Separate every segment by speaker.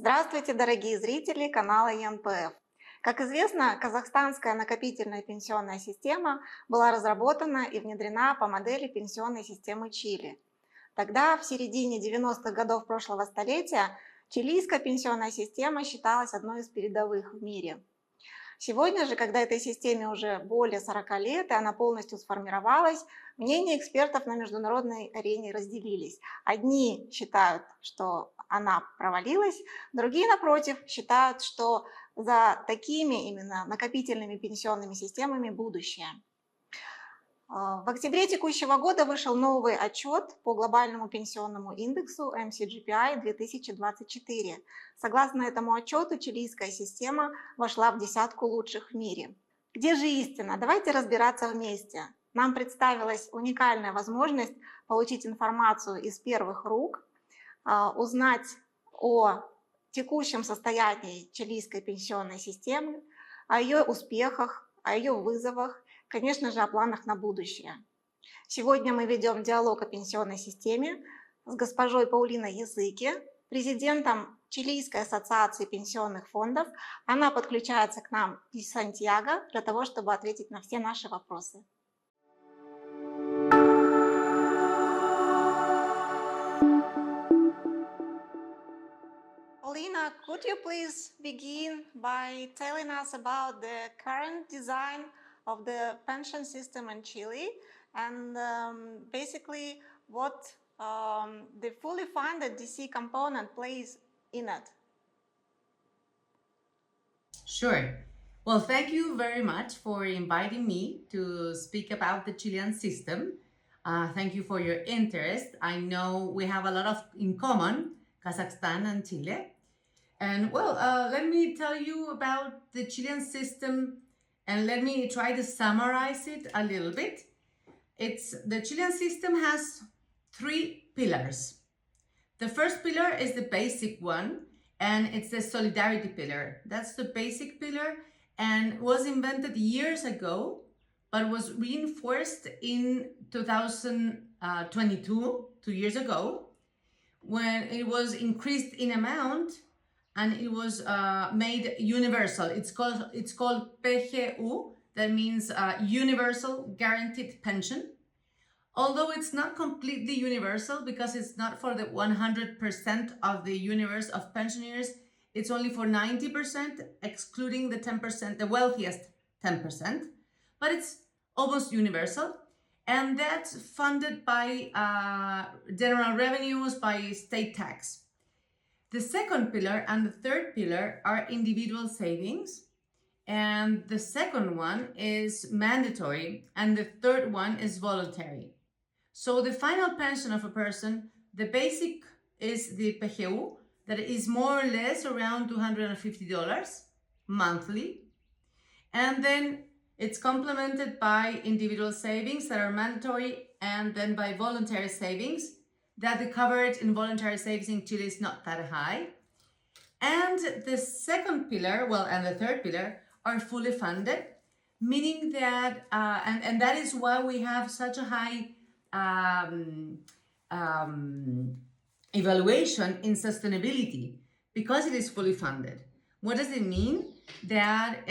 Speaker 1: Здравствуйте, дорогие зрители канала ЕНПФ. Как известно, казахстанская накопительная пенсионная система была разработана и внедрена по модели пенсионной системы Чили. Тогда, в середине 90-х годов прошлого столетия, чилийская пенсионная система считалась одной из передовых в мире. Сегодня же, когда этой системе уже более 40 лет и она полностью сформировалась, мнения экспертов на международной арене разделились. Одни считают, что она провалилась, другие, напротив, считают, что за такими именно накопительными пенсионными системами будущее. В октябре текущего года вышел новый отчет по глобальному пенсионному индексу MCGPI 2024. Согласно этому отчету, чилийская система вошла в десятку лучших в мире. Где же истина? Давайте разбираться вместе. Нам представилась уникальная возможность получить информацию из первых рук, узнать о текущем состоянии чилийской пенсионной системы, о ее успехах, о ее вызовах, конечно же, о планах на будущее. Сегодня мы ведем диалог о пенсионной системе с госпожой Паулиной Ясыги, президентом Чилийской ассоциации пенсионных фондов. Она подключается к нам из Сантьяго для того, чтобы ответить на все наши вопросы. Paulina, could you please begin by telling us about the current design of the pension system in Chile and basically what the fully funded DC component plays in it?
Speaker 2: Sure. Well, thank you very much for inviting me to speak about the Chilean system. Thank you for your interest. I know we have a lot in common, Kazakhstan and Chile. And well, let me tell you about the Chilean system and let me try to summarize it a little bit. The Chilean system has three pillars. The first pillar is the basic one, and it's the solidarity pillar. That's the basic pillar and was invented years ago, but was reinforced in 2022, 2 years ago, when it was increased in amount and it was made universal. It's called PGU, that means Universal Guaranteed Pension. Although it's not completely universal because it's not for the 100% of the universe of pensioners, it's only for 90%, excluding the 10%, the wealthiest 10%, but it's almost universal. And that's funded by general revenues, by state tax. The second pillar and the third pillar are individual savings. And the second one is mandatory. And the third one is voluntary. So the final pension of a person, the basic is the PGU, that is more or less around $250 monthly. And then it's complemented by individual savings that are mandatory and then by voluntary savings, that the coverage in voluntary savings in Chile is not that high. And the second pillar, and the third pillar are fully funded, meaning that, and that is why we have such a high evaluation in sustainability, because it is fully funded. What does it mean? That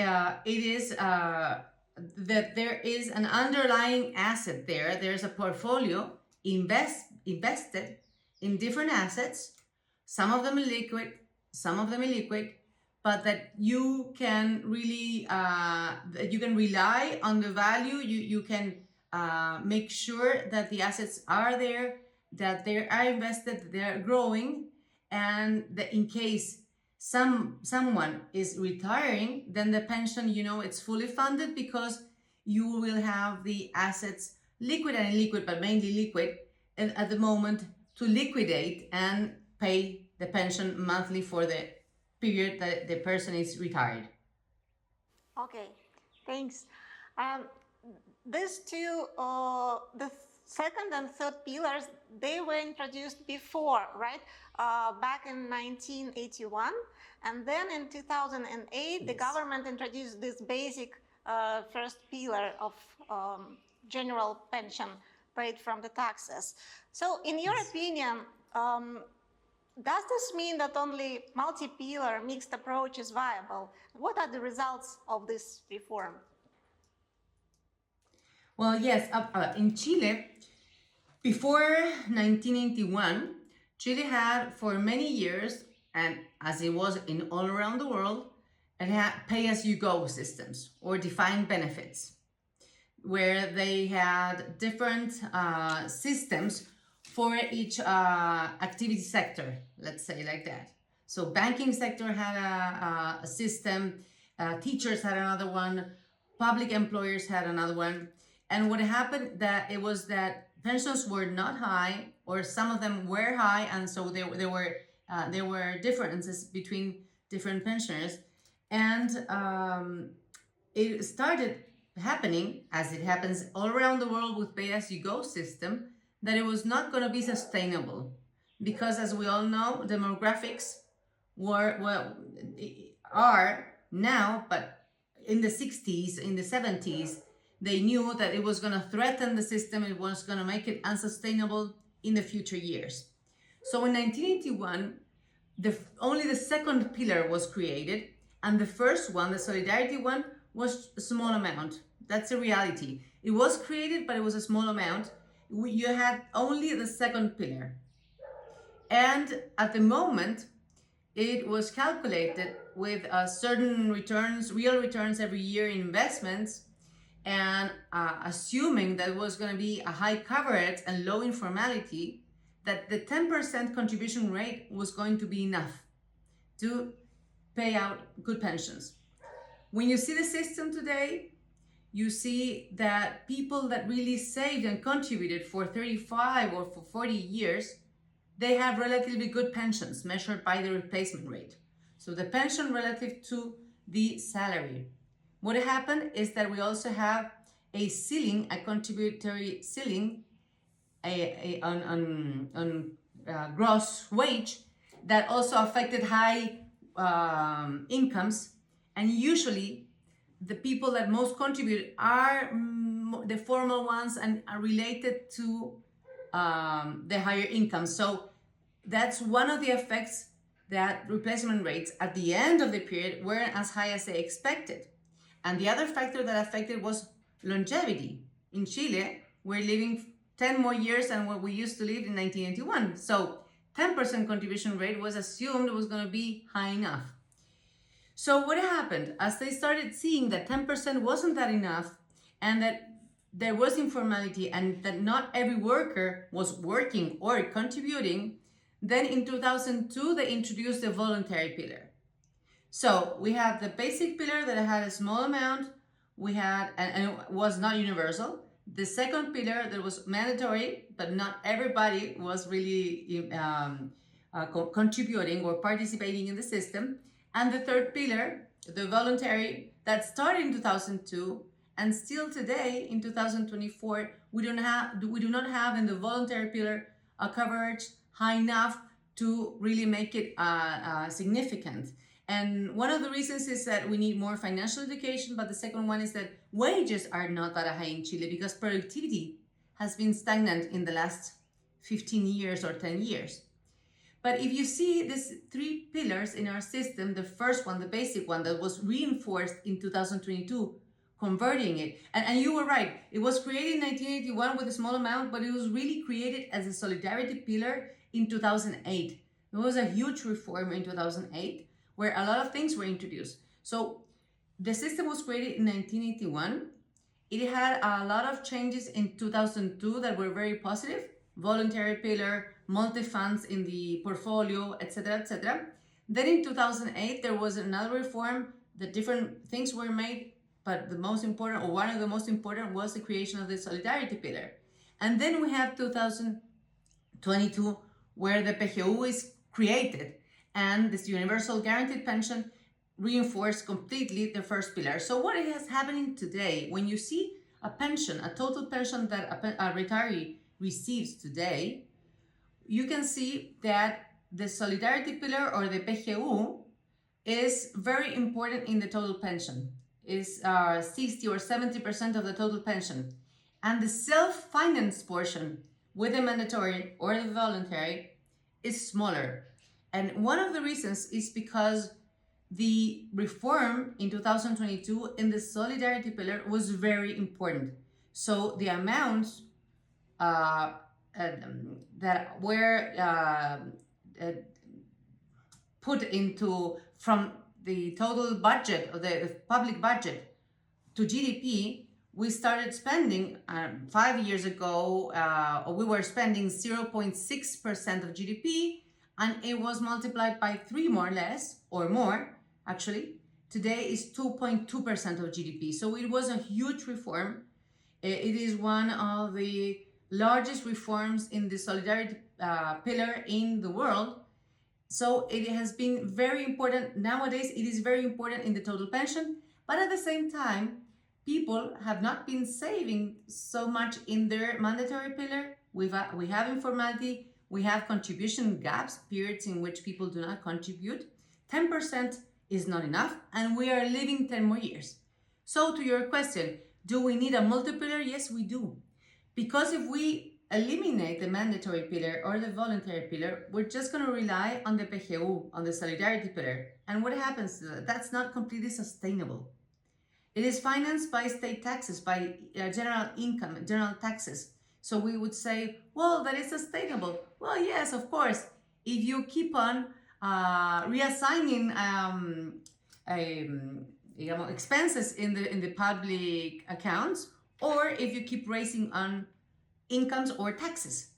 Speaker 2: it is that there is an underlying asset there. There's a portfolio invested in different assets, some of them liquid, some of them illiquid, but that you can really that you can rely on the value. You can make sure that the assets are there, that they are invested, that they are growing, and that in case someone is retiring, then the pension, it's fully funded because you will have the assets, liquid and illiquid, but mainly liquid, and at the moment to liquidate and pay the pension monthly for the period that the person is retired.
Speaker 1: Okay, thanks. These two, the second and third pillars, they were introduced before, right? Back in 1981. And then in 2008, the government introduced this basic first pillar of general pension paid from the taxes. So in your opinion, Does this mean that only multi-pillar mixed approach is viable? What are the results of this reform?
Speaker 2: Well, yes, in Chile, before 1981, Chile had for many years, and as it was in all around the world, it had pay-as-you-go systems or defined benefits, where they had different systems for each activity sector, let's say like that. So banking sector had a system, teachers had another one, public employers had another one. And what happened that pensions were not high, or some of them were high, and so there were differences between different pensioners. And it started happening, as it happens all around the world with pay-as-you-go system, that it was not going to be sustainable, because as we all know, demographics are now, but in the 60s, in the 70s, they knew that it was going to threaten the system, it was going to make it unsustainable in the future years. So in 1981, only the second pillar was created, and the first one, the solidarity one, was a small amount. That's the reality. It was created, but it was a small amount. You had only the second pillar. And at the moment, it was calculated with certain returns, real returns every year in investments, and assuming that it was going to be a high coverage and low informality, that the 10% contribution rate was going to be enough to pay out good pensions. When you see the system today, you see that people that really saved and contributed for 35 or for 40 years, they have relatively good pensions measured by the replacement rate. So the pension relative to the salary. What happened is that we also have a ceiling, a contributory ceiling on gross wage that also affected high incomes, and usually the people that most contribute are the formal ones and are related to the higher income. So that's one of the effects, that replacement rates at the end of the period weren't as high as they expected. And the other factor that affected was longevity. In Chile, we're living 10 more years than what we used to live in 1981. So 10% contribution rate was assumed was going to be high enough. So what happened? As they started seeing that 10% wasn't that enough, and that there was informality, and that not every worker was working or contributing, then in 2002 they introduced the voluntary pillar. So we have the basic pillar that had a small amount, we had, and it was not universal. The second pillar that was mandatory, but not everybody was really contributing or participating in the system. And the third pillar, the voluntary, that started in 2002, and still today in 2024, we do not have in the voluntary pillar a coverage high enough to really make it significant. And one of the reasons is that we need more financial education, but the second one is that wages are not that high in Chile because productivity has been stagnant in the last 15 years or 10 years. But if you see these three pillars in our system, the first one, the basic one that was reinforced in 2022, converting it, and you were right, it was created in 1981 with a small amount, but it was really created as a solidarity pillar in 2008. There was a huge reform in 2008 where a lot of things were introduced. So the system was created in 1981. It had a lot of changes in 2002 that were very positive. Voluntary pillar, multi-funds in the portfolio, etc., etc. Then in 2008, there was another reform. The different things were made, but the most important, or one of the most important, was the creation of the solidarity pillar. And then we have 2022, where the PGU is created, and this universal guaranteed pension reinforced completely the first pillar. So what is happening today, when you see a pension, a total pension that a retiree receives today, you can see that the solidarity pillar, or the PGU, is very important in the total pension. Is 60 or 70% of the total pension. And the self-finance portion with the mandatory or the voluntary is smaller. And one of the reasons is because the reform in 2022 in the solidarity pillar was very important. So the amounts that were put into from the total budget or the public budget to GDP, we started spending 5 years ago, we were spending 0.6% of GDP, and it was multiplied by 3 more or less, or more actually. Today is 2.2% of GDP. So it was a huge reform. It is one of the largest reforms in the solidarity pillar in the world. So it has been very important. Nowadays, it is very important in the total pension, but at the same time, people have not been saving so much in their mandatory pillar. We have informality, we have contribution gaps, periods in which people do not contribute. 10% is not enough, and we are living 10 more years. So to your question, do we need a multi-pillar? Yes, we do. Because if we eliminate the mandatory pillar or the voluntary pillar, we're just going to rely on the PGU, on the solidarity pillar. And what happens? That's not completely sustainable. It is financed by state taxes, by general income, general taxes. So we would say, well, that is sustainable. Well, yes, of course. If you keep on reassigning expenses in the public accounts, or if you keep raising on incomes or taxes,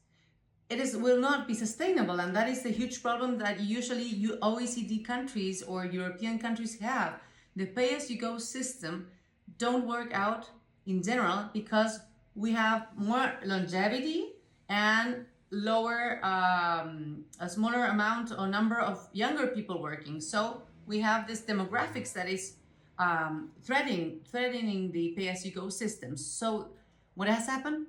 Speaker 2: will not be sustainable. And that is the huge problem that usually OECD countries or European countries have. The pay-as-you-go system don't work out in general because we have more longevity and lower, a smaller amount or number of younger people working. So we have this demographics that is threatening the pay-as-you-go systems. So what has happened?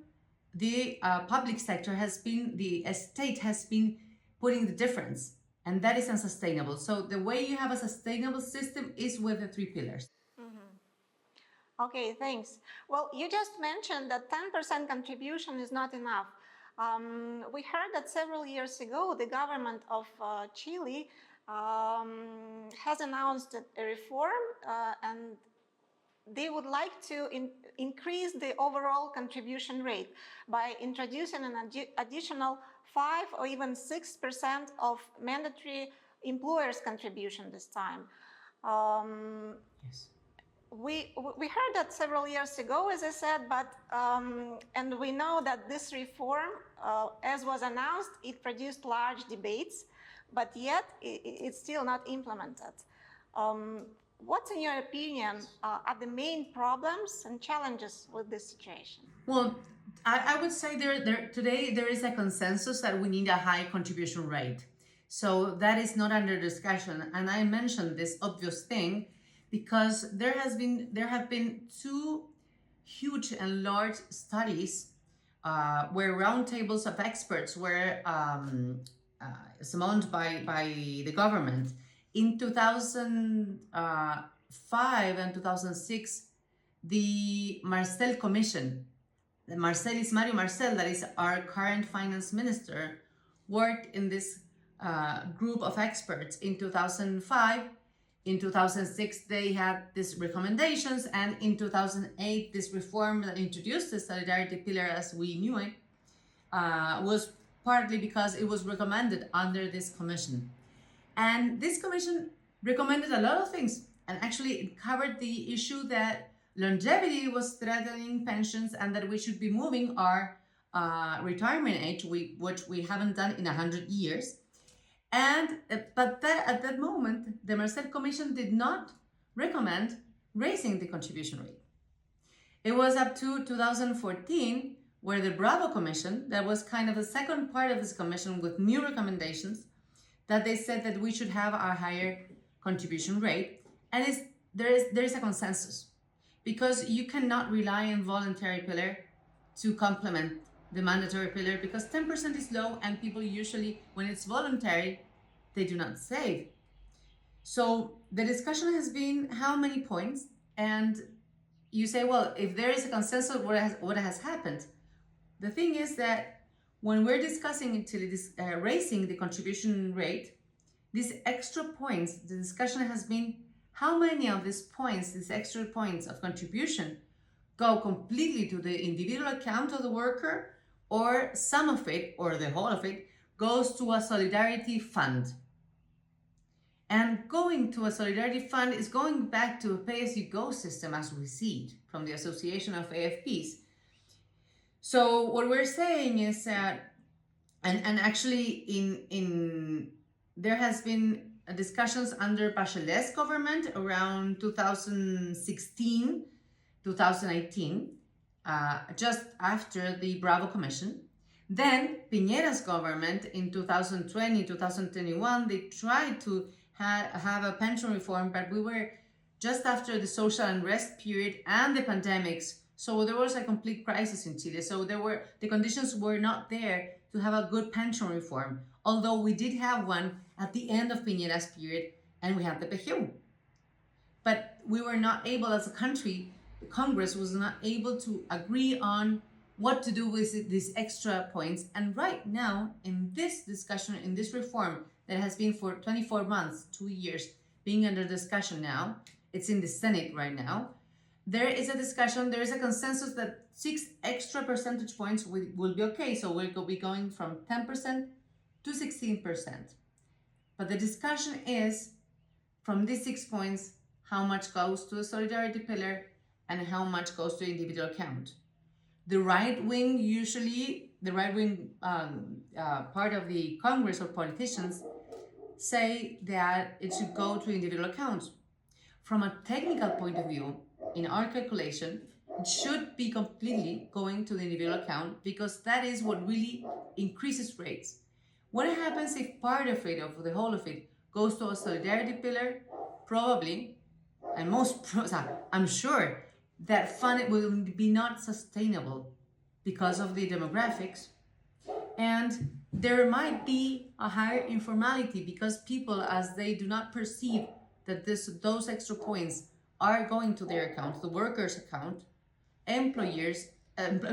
Speaker 2: The public sector the state has been putting the difference, and that is unsustainable. So the way you have a sustainable system is with the 3 pillars.
Speaker 1: Okay, thanks. Well, you just mentioned that 10% contribution is not enough. We heard that several years ago, the government of Chile has announced a reform and they would like to increase the overall contribution rate by introducing an additional 5 or even 6% of mandatory employers' contribution this time.
Speaker 2: Yes.
Speaker 1: We heard that several years ago, as I said, but and we know that this reform, as was announced, it produced large debates, but yet it's still not implemented. What's, in your opinion, are the main problems and challenges with this situation?
Speaker 2: Well, I would say today there is a consensus that we need a high contribution rate. So that is not under discussion. And I mentioned this obvious thing because there have been 2 huge and large studies where roundtables of experts were summoned by the government. In 2005 and 2006, the Marcel Commission, Mario Marcel, that is our current finance minister, worked in this group of experts in 2005. In 2006, they had these recommendations, and in 2008, this reform that introduced the solidarity pillar as we knew it was partly because it was recommended under this commission. And this commission recommended a lot of things, and actually it covered the issue that longevity was threatening pensions and that we should be moving our retirement age, which we haven't done in 100 years. But at that moment, the Marcel Commission did not recommend raising the contribution rate. It was up to 2014 where the Bravo Commission, that was kind of the second part of this commission with new recommendations, that they said that we should have a higher contribution rate. And there is a consensus because you cannot rely on voluntary pillar to complement the mandatory pillar because 10% is low and people usually, when it's voluntary, they do not save. So the discussion has been how many points, and you say, well, if there is a consensus, what has happened? The thing is that when we're discussing raising the contribution rate, These extra points, the discussion has been how many of these points, these extra points of contribution, go completely to the individual account of the worker, or some of it, or the whole of it, goes to a solidarity fund. And going to a solidarity fund is going back to a pay-as-you-go system as we see it from the Association of AFPs. So what we're saying is that, and actually in there has been discussions under Bachelet's government around 2016, 2018, just after the Bravo Commission. Then Piñera's government in 2020, 2021, they tried to have a pension reform, but we were just after the social unrest period and the pandemics. So there was a complete crisis in Chile. So the conditions were not there to have a good pension reform, although we did have one at the end of Piñera's period, and we had the PGU. But we were not able as a country, the Congress was not able to agree on what to do with these extra points. And right now, in this discussion, in this reform that has been for 24 months, 2 years, being under discussion now, it's in the Senate right now, there is a discussion, there is a consensus that 6 extra percentage points will be okay. So we'll be going from 10% to 16%. But the discussion is, from these 6 points, how much goes to the solidarity pillar and how much goes to individual account. The right wing, usually, the right wing part of the Congress or politicians say that it should go to individual accounts. From a technical point of view, in our calculation, it should be completely going to the individual account because that is what really increases rates. What happens if part of it, or the whole of it, goes to a solidarity pillar? Probably, and I'm sure that fund will be not sustainable because of the demographics, and there might be a higher informality because people, as they do not perceive that those extra points are going to their account, the workers' account, employers and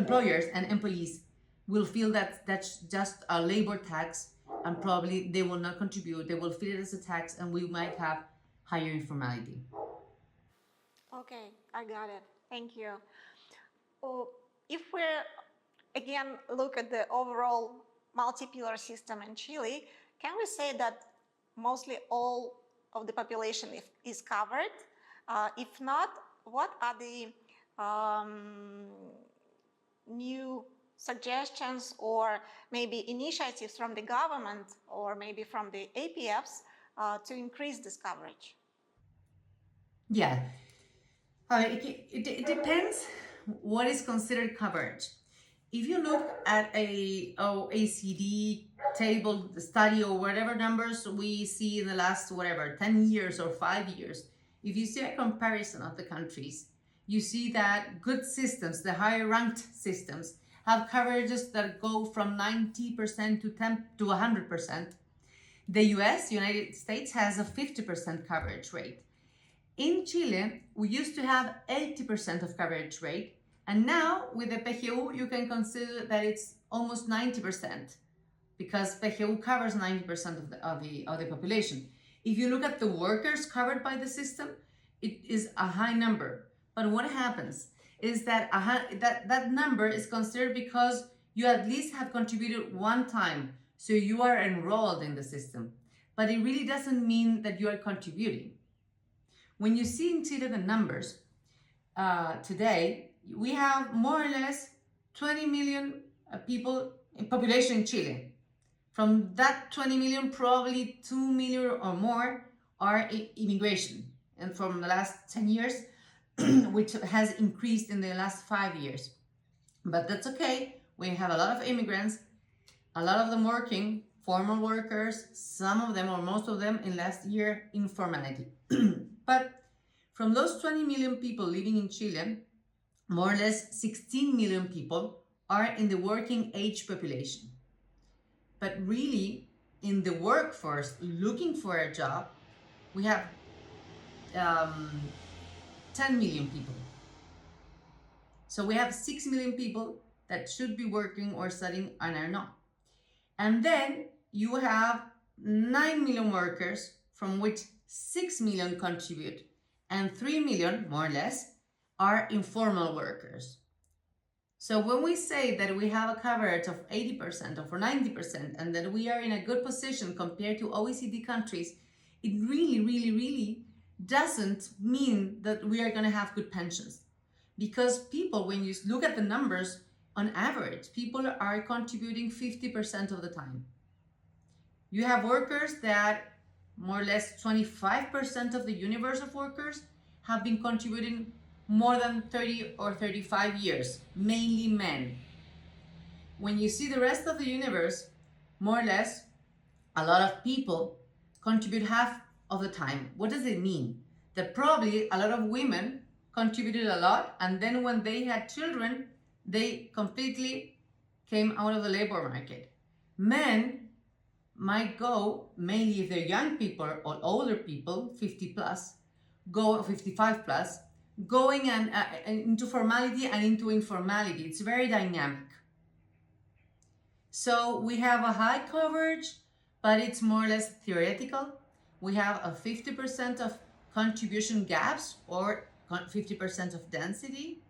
Speaker 2: employees will feel that that's just a labor tax, and probably they will not contribute. They will feel it as a tax, and we might have higher informality.
Speaker 1: Okay, I got it. Thank you. If we again look at the overall multi-pillar system in Chile, can we say that mostly all of the population is covered? If not, what are the new suggestions or maybe initiatives from the government or maybe from the APFs to increase this coverage?
Speaker 2: Yeah, it depends what is considered coverage. If you look at a OECD table study or whatever numbers we see in the last 10 years or 5 years, if you see a comparison of the countries, you see that good systems, the higher ranked systems, have coverages that go from 90% to 100%. The US, United States, has a 50% coverage rate. In Chile, we used to have 80% of coverage rate, and now with the PGU, you can consider that it's almost 90% because PGU covers 90% of the population. If you look at the workers covered by the system, it is a high number. But what happens is that that number is considered because you at least have contributed one time, so you are enrolled in the system. But it really doesn't mean that you are contributing. When you see in Chile the numbers, today, we have more or less 20 million people in population in Chile. From that 20 million, probably 2 million or more are immigration. And from the last 10 years, which has increased in the last 5 years. But that's okay. We have a lot of immigrants, a lot of them working, formal workers, some of them or most of them in last year, informality. But from those 20 million people living in Chile, more or less 16 million people are in the working age population. But really, in the workforce, looking for a job, we have 10 million people. So we have 6 million people that should be working or studying and are not. And then you have 9 million workers, from which 6 million contribute, and 3 million, more or less, are informal workers. So when we say that we have a coverage of 80% or 90% and that we are in a good position compared to OECD countries, it really doesn't mean that we are going to have good pensions. Because people, when you look at the numbers, on average, people are contributing 50% of the time. You have workers that more or less 25% of the universe of workers have been contributing more than 30 or 35 years, mainly men. When you see the rest of the universe, more or less, a lot of people contribute half of the time. What does it mean? That probably a lot of women contributed a lot, and then when they had children, they completely came out of the labor market. Men might go, mainly if they're young people or older people, 50 plus, go 55 plus, going and into formality and into informality. It's very dynamic. So we have a high coverage, but it's more or less theoretical. We have a 50% of contribution gaps or 50% of density.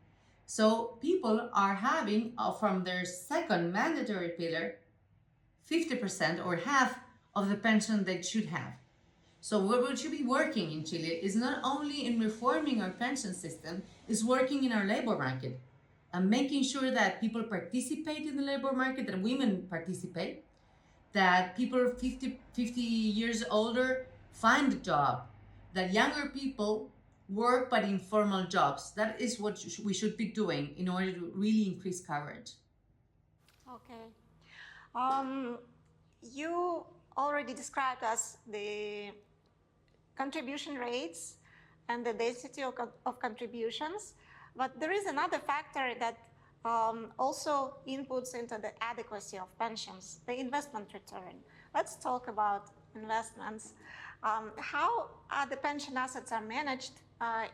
Speaker 2: So people are having from their second mandatory pillar 50% or half of the pension they should have. So what we should be working in Chile is not only in reforming our pension system, is working in our labor market and making sure that people participate in the labor market, that women participate, that people 50 years older find a job, that younger people work but in formal jobs. That is what we should be doing in order to really increase coverage.
Speaker 1: Okay. You already described us the contribution rates and the density of contributions, but there is another factor that also inputs into the adequacy of pensions, the investment return. Let's talk about investments. How are the pension assets are managed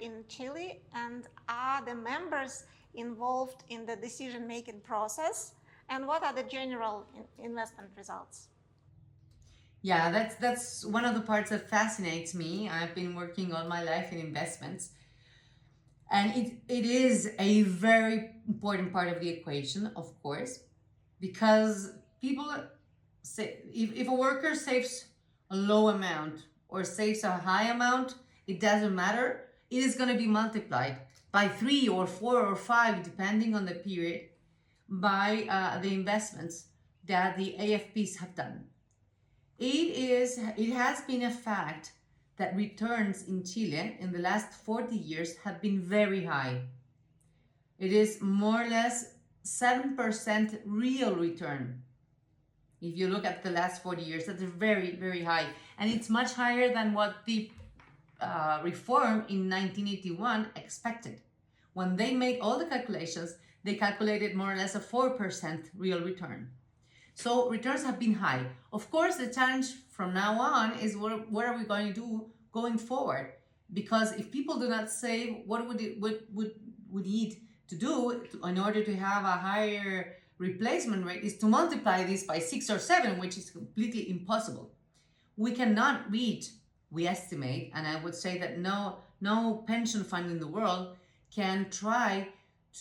Speaker 1: in Chile, and are the members involved in the decision-making process, and what are the general investment results?
Speaker 2: Yeah, that's one of the parts that fascinates me. I've been working all my life in investments, and it is a very important part of the equation, of course, because people say if a worker saves a low amount or saves a high amount, it doesn't matter. It is going to be multiplied by 3 or 4 or 5, depending on the period, by the investments that the AFPs have done. It has been a fact that returns in Chile in the last 40 years have been very high. It is more or less 7% real return. If you look at the last 40 years, that's very high. And it's much higher than what the reform in 1981 expected. When they made all the calculations, they calculated more or less a 4% real return. So returns have been high. Of course, the challenge from now on is what are we going to do going forward? Because if people do not save, what would we need to do in order to have a higher replacement rate is to multiply this by 6 or 7, which is completely impossible. We cannot reach, we estimate, and I would say that no pension fund in the world can try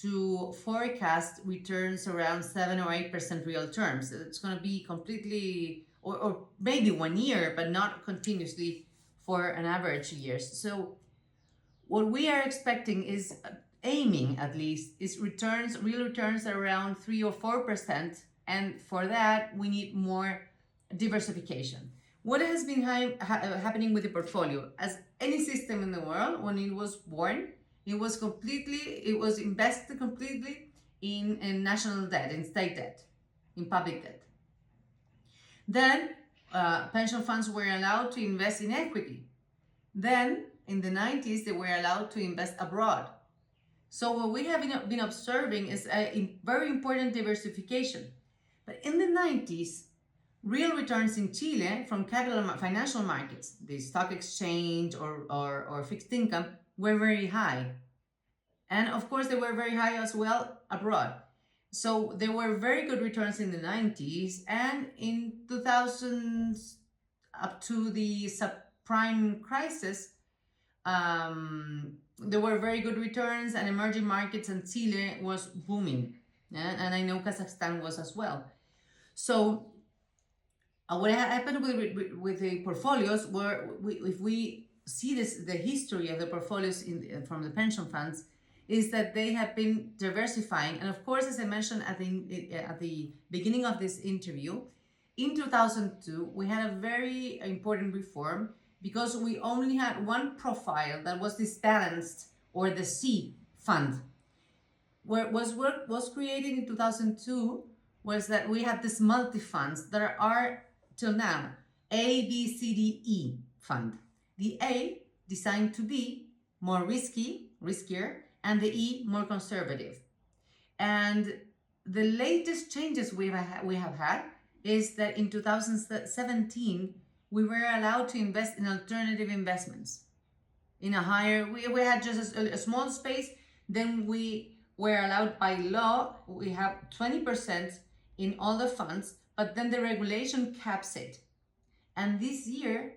Speaker 2: to forecast returns around 7 or 8% real terms. It's going to be completely, or maybe 1 year, but not continuously for an average years. So what we are expecting is, aiming at least, is returns, real returns around 3 or 4%. And for that, we need more diversification. What has been happening with the portfolio? As any system in the world, when it was born, it was invested completely in national debt, in state debt, in public debt. Then pension funds were allowed to invest in equity. Then in the 90s, they were allowed to invest abroad. So what we have been observing is a very important diversification. But in the 90s, real returns in Chile from financial markets, the stock exchange or fixed income, were very high. And of course, they were very high as well abroad. So there were very good returns in the 90s, and in 2000s up to the subprime crisis, there were very good returns and emerging markets, and Chile was booming. And I know Kazakhstan was as well. So what happened with the portfolios were, if we see the history of the portfolios from the pension funds, is that they have been diversifying. And of course, as I mentioned at the beginning of this interview, in 2002, we had a very important reform because we only had one profile that was this balanced, or the C fund. What was created in 2002 was that we had this multi-funds that are, till now, A, B, C, D, E fund. The A designed to be more riskier, and the E more conservative. And the latest changes we have had is that in 2017, we were allowed to invest in alternative investments. In a higher, we had just a small space, then we were allowed by law, we have 20% in all the funds, but then the regulation caps it. And this year,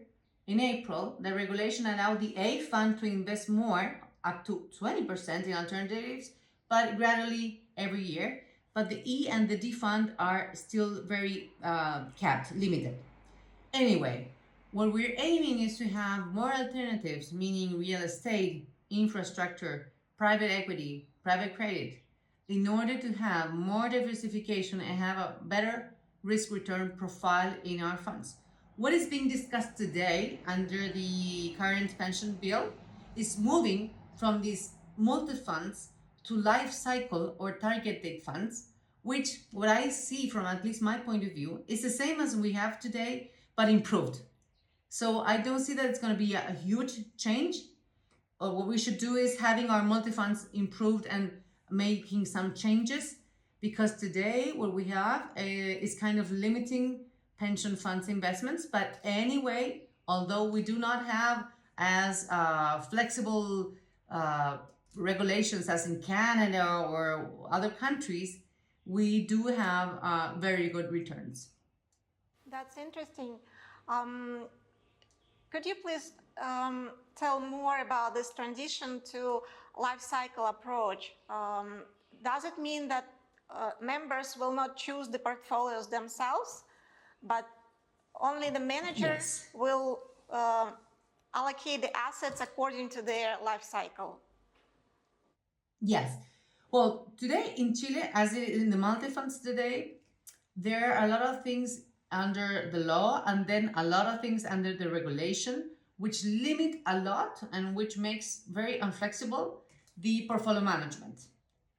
Speaker 2: in April, the regulation allowed the A fund to invest more, up to 20% in alternatives, but gradually every year. But the E and the D fund are still very capped, limited. Anyway, what we're aiming is to have more alternatives, meaning real estate, infrastructure, private equity, private credit, in order to have more diversification and have a better risk-return profile in our funds. What is being discussed today under the current pension bill is moving from these multi-funds to life cycle or target date funds, which, what I see from at least my point of view, is the same as we have today, but improved. So I don't see that it's going to be a huge change. What we should do is having our multi-funds improved and making some changes, because today what we have is kind of limiting pension funds investments. But anyway, although we do not have as flexible regulations as in Canada or other countries, we do have very good returns.
Speaker 1: That's interesting. Could you please tell more about this transition to life cycle approach? Does it mean that members will not choose the portfolios themselves, but only the manager will allocate the assets according to their life cycle?
Speaker 2: Yes. Well, today in Chile, as it is in the multi-funds today, there are a lot of things under the law and then a lot of things under the regulation, which limit a lot and which makes very inflexible the portfolio management.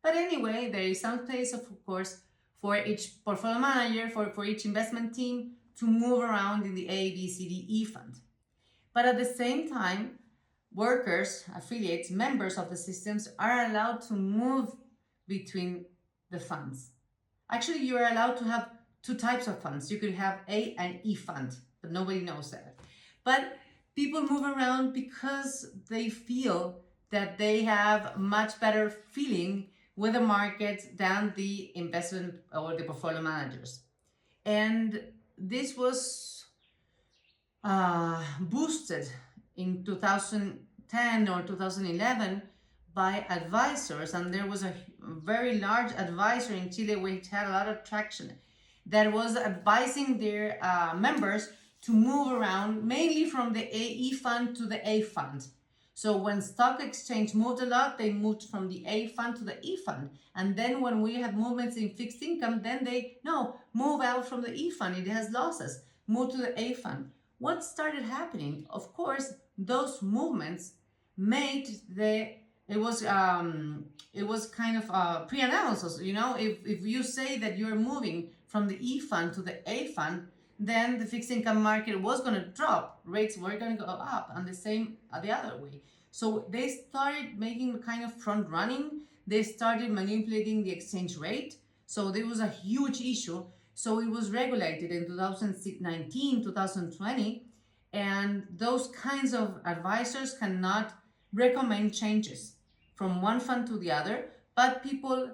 Speaker 2: But anyway, there is some place, of course, for each portfolio manager, for each investment team to move around in the A, B, C, D, E fund. But at the same time, workers, affiliates, members of the systems are allowed to move between the funds. Actually, you are allowed to have two types of funds. You could have A and E fund, but nobody knows that. But people move around because they feel that they have much better feeling with the market than the investment or the portfolio managers. And this was boosted in 2010 or 2011 by advisors, and there was a very large advisor in Chile which had a lot of traction that was advising their members to move around mainly from the AE fund to the A fund. So when stock exchange moved a lot, they moved from the A fund to the E fund. And then when we had movements in fixed income, then they move out from the E fund, it has losses, move to the A fund. What started happening? Of course, those movements made it was kind of pre-announced. You know, if you say that you're moving from the E fund to the A fund, then the fixed income market was going to drop, rates were going to go up, and the same the other way. So they started making kind of front running. They started manipulating the exchange rate. So there was a huge issue. So it was regulated in 2019, 2020, and those kinds of advisors cannot recommend changes from one fund to the other, but people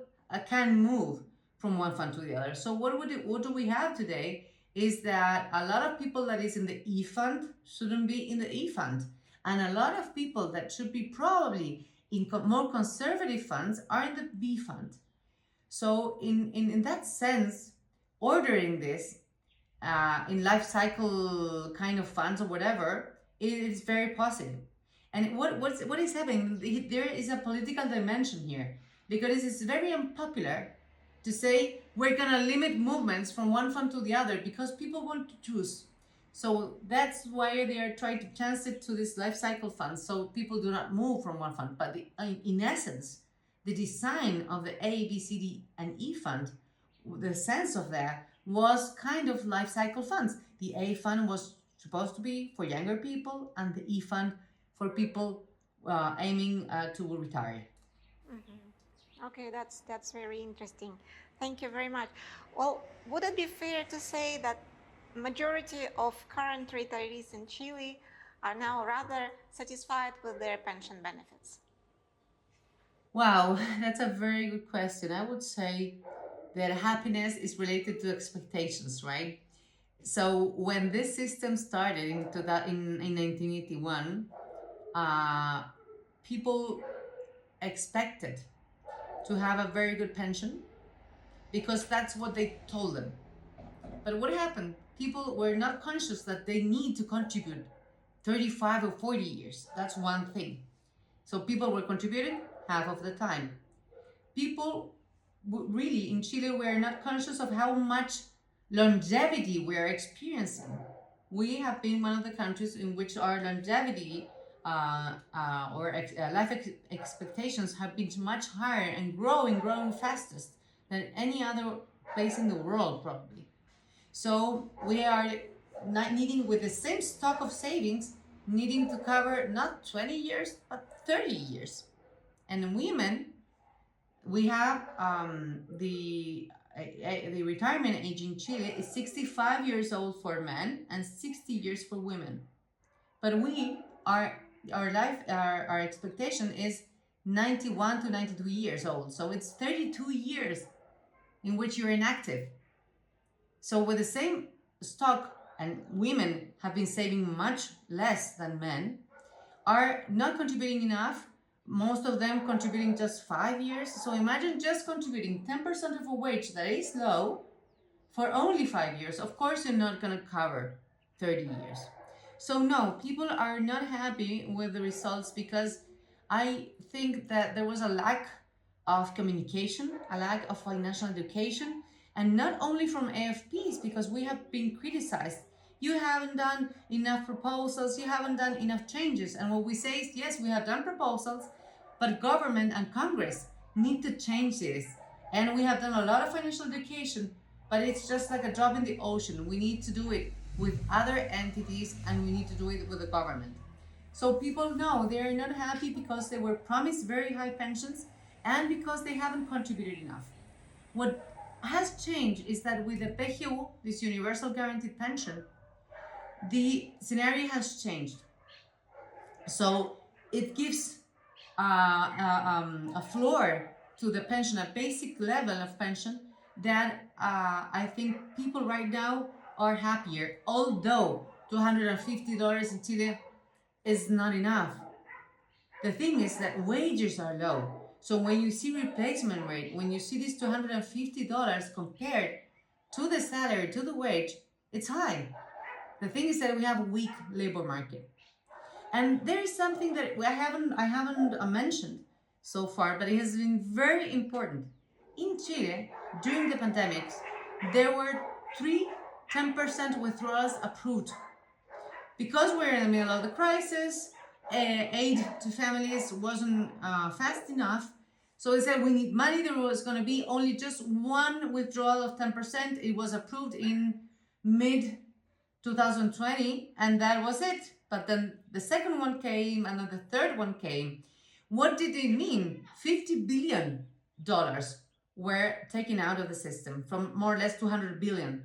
Speaker 2: can move from one fund to the other. So what do we have today is that a lot of people that is in the E fund shouldn't be in the E fund. And a lot of people that should be probably in more conservative funds are in the B fund. So in that sense, ordering this in life cycle kind of funds or whatever, it is very positive. And what is happening? There is a political dimension here, because it's very unpopular to say we're gonna limit movements from one fund to the other because people want to choose. So that's why they are trying to chance it to this life cycle fund, so people do not move from one fund. But in essence, the design of the A, B, C, D, and E fund, the sense of that was kind of life cycle funds. The A fund was supposed to be for younger people, and the E fund for people aiming to retire.
Speaker 1: Okay, that's very interesting. Thank you very much. Well, would it be fair to say that majority of current retirees in Chile are now rather satisfied with their pension benefits?
Speaker 2: Wow, that's a very good question. I would say that happiness is related to expectations, right? So when this system started in 1981, people expected to have a very good pension because that's what they told them. But what happened? People were not conscious that they need to contribute 35 or 40 years. That's one thing. So people were contributing half of the time. People really in Chile were not conscious of how much longevity we are experiencing. We have been one of the countries in which our longevity life expectations have been much higher and growing fastest than any other place in the world, probably. So we are not needing, with the same stock of savings, needing to cover not 20 years, but 30 years. And in women, we have the retirement age in Chile is 65 years old for men and 60 years for women. But our expectation is 91 to 92 years old. So it's 32 years in which you're inactive. So with the same stock, and women have been saving much less than men, are not contributing enough. Most of them contributing just 5 years. So imagine just contributing 10% of a wage that is low for only 5 years. Of course, you're not going to cover 30 years. So no, people are not happy with the results because I think that there was a lack of communication, a lack of financial education, and not only from AFPs, because we have been criticized. You haven't done enough proposals, you haven't done enough changes. And what we say is, yes, we have done proposals, but government and Congress need to change this. And we have done a lot of financial education, but it's just like a drop in the ocean. We need to do it with other entities, and we need to do it with the government. So people know they are not happy because they were promised very high pensions and because they haven't contributed enough. What has changed is that with the PGU, this universal guaranteed pension, the scenario has changed. So it gives a floor to the pension, a basic level of pension that I think people right now are happier, although $250 in Chile is not enough. The thing is that wages are low. So when you see replacement rate, when you see this $250 compared to the salary, to the wage, it's high. The thing is that we have a weak labor market. And there is something that I haven't mentioned so far, but it has been very important. In Chile, during the pandemics, there were 10% withdrawals approved. Because we're in the middle of the crisis, aid to families wasn't fast enough. So they said we need money. There was going to be only just one withdrawal of 10%. It was approved in mid 2020, and that was it. But then the second one came, and then the third one came. What did it mean? $50 billion were taken out of the system from more or less 200 billion.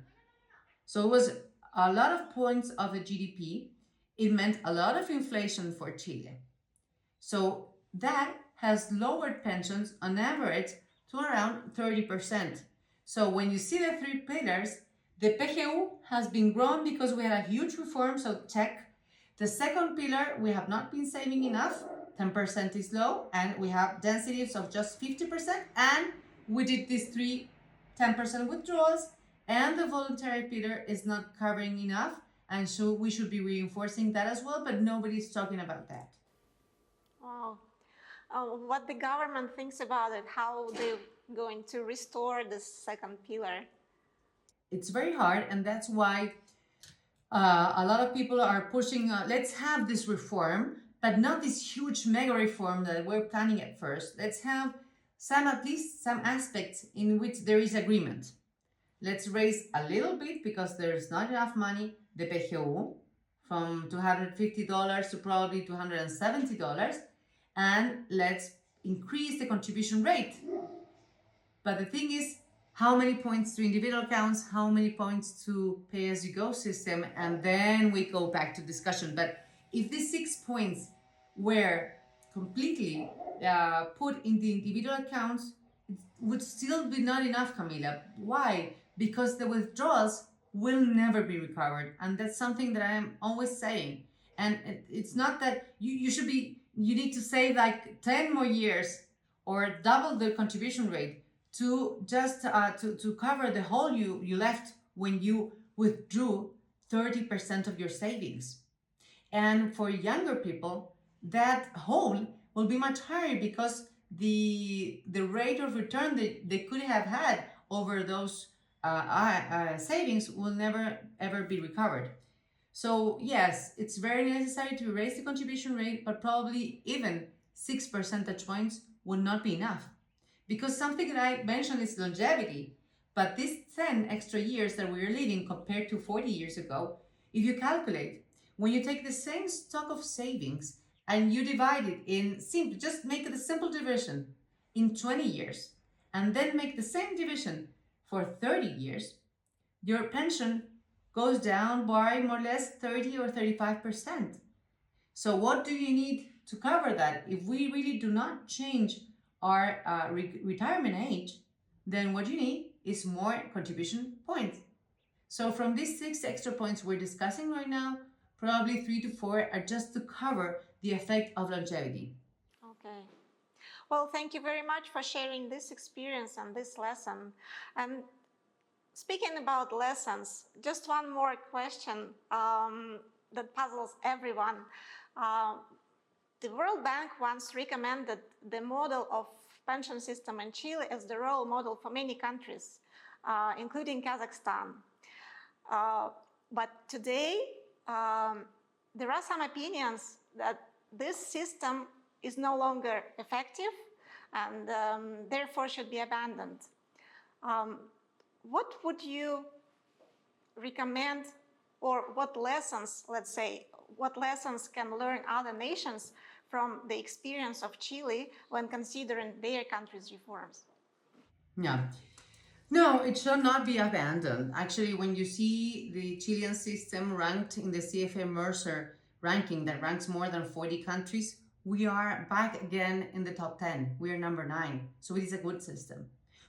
Speaker 2: So it was a lot of points of the GDP. It meant a lot of inflation for Chile. So that has lowered pensions on average to around 30%. So when you see the three pillars, The PGU has been grown because we had a huge reform, so check. The second pillar, we have not been saving enough, 10% is low, and we have densities of just 50%, and we did these 10% withdrawals, and the voluntary pillar is not covering enough, and so we should be reinforcing that as well, but nobody's talking about that.
Speaker 1: Wow. What the government thinks about it, how they're going to restore this second pillar?
Speaker 2: It's very hard, and that's why a lot of people are pushing, let's have this reform, but not this huge mega reform that we're planning at first. Let's have at least some aspects in which there is agreement. Let's raise a little bit, because there's not enough money, the PGU, from $250 to probably $270, and let's increase the contribution rate. But the thing is, how many points to individual accounts, how many points to pay-as-you-go system, and then we go back to discussion. But if these 6 points were completely put in the individual accounts, it would still be not enough, Camila. Why? Because the withdrawals will never be recovered, and that's something that I am always saying. And it's not that you need to save like 10 more years or double the contribution rate to just to cover the hole you left when you withdrew 30% of your savings. And for younger people, that hole will be much higher, because the rate of return they could have had over those savings will never ever be recovered. So yes, it's very necessary to raise the contribution rate, but probably even 6 percentage points would not be enough. Because something that I mentioned is longevity, but these 10 extra years that we're living compared to 40 years ago, if you calculate, when you take the same stock of savings and you divide it in just make it a simple division in 20 years, and then make the same division for 30 years, your pension goes down by more or less 30 or 35%. So what do you need to cover that? If we really do not change our retirement age, then what you need is more contribution points. So from these 6 extra points we're discussing right now, probably 3 to 4 are just to cover the effect of longevity.
Speaker 1: Okay. Well, thank you very much for sharing this experience and this lesson. And speaking about lessons, just one more question that puzzles everyone. The World Bank once recommended the model of pension system in Chile as the role model for many countries, including Kazakhstan. But today, there are some opinions that this system is no longer effective and therefore should be abandoned. What would you recommend, or what lessons, let's say, what lessons can learn other nations from the experience of Chile when considering their country's reforms?
Speaker 2: Yeah. No, it shall not be abandoned. Actually, when you see the Chilean system ranked in the CFA Mercer ranking that ranks more than 40 countries, we are back again in the top 10. We are number 9. So it is a good system.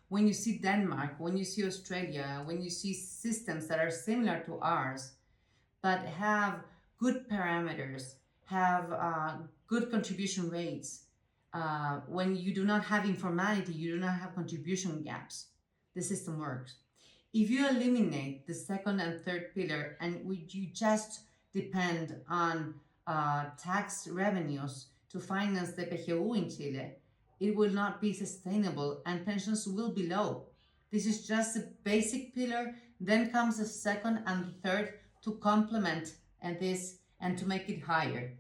Speaker 2: When you see Denmark, when you see Australia, when you see systems that are similar to ours, but have good parameters, have good contribution rates, when you do not have informality, you do not have contribution gaps, the system works. If you eliminate the second and third pillar and you just depend on tax revenues to finance the PGU in Chile, it will not be sustainable and pensions will be low. This is just a basic pillar, then comes the second and third to complement this and to make it higher.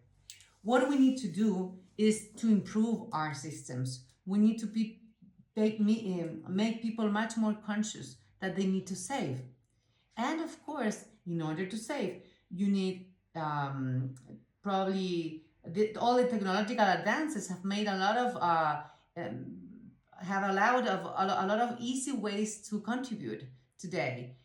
Speaker 2: What we need to do is to improve our systems. We need to make people much more conscious that they need to save. And of course, in order to save, you need probably all the technological advances have made a lot of have allowed a lot of easy ways to contribute today.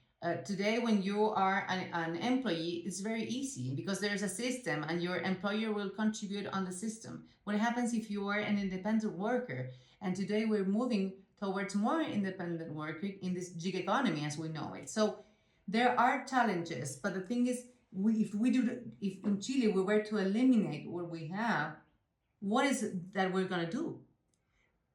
Speaker 2: Today, when you are an employee, it's very easy because there's a system and your employer will contribute on the system. What happens if you are an independent worker? And today we're moving towards more independent working in this gig economy as we know it. So There are challenges, but the thing is, if in Chile we were to eliminate what we have, what is it that we're going to do?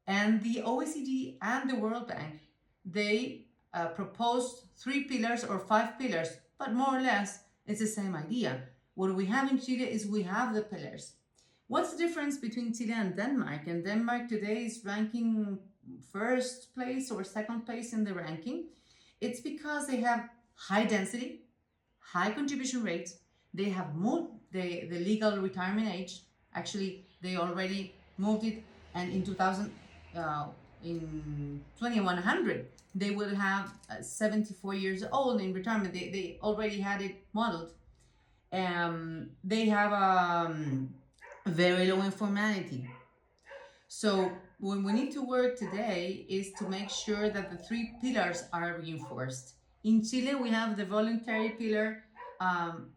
Speaker 2: And the OECD and the World Bank, they proposed 3 pillars or 5 pillars, but more or less it's the same idea. What we have in Chile is we have the pillars. What's the difference between Chile and Denmark? And Denmark today is ranking first place or second place in the ranking. It's because they have high density, high contribution rates. They have moved the legal retirement age. Actually, they already moved it, and in 2100, they will have 74 years old in retirement. They already had it modeled. They have very low informality. So what we need to work today is to make sure that the 3 pillars are reinforced. In Chile, we have the voluntary pillar,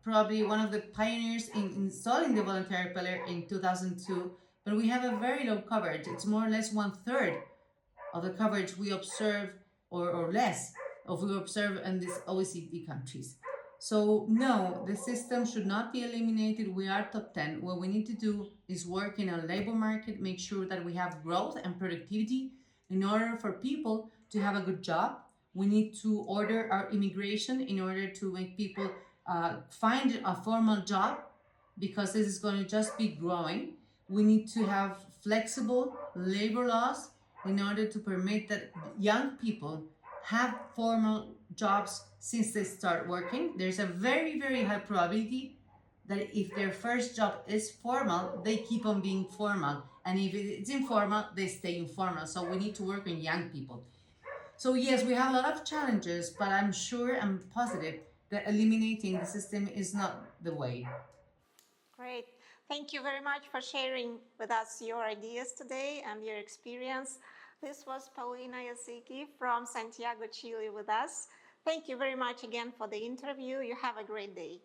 Speaker 2: probably one of the pioneers in installing the voluntary pillar in 2002, but we have a very low coverage. It's more or less 1/3 of the coverage we observe, or less, of we observe in these OECD countries. So no, the system should not be eliminated. We are top 10. What we need to do is work in a labor market, make sure that we have growth and productivity in order for people to have a good job. We need to order our immigration in order to make people find a formal job, because this is going to just be growing. We need to have flexible labor laws in order to permit that young people have formal jobs since they start working. There's a very, very high probability that if their first job is formal, they keep on being formal. And if it's informal, they stay informal. So we need to work on young people. So yes, we have a lot of challenges, but I'm sure, I'm positive that eliminating the system is not the way.
Speaker 1: Great. Thank you very much for sharing with us your ideas today and your experience. This was Paulina Yasygi from Santiago, Chile with us. Thank you very much again for the interview. You have a great day.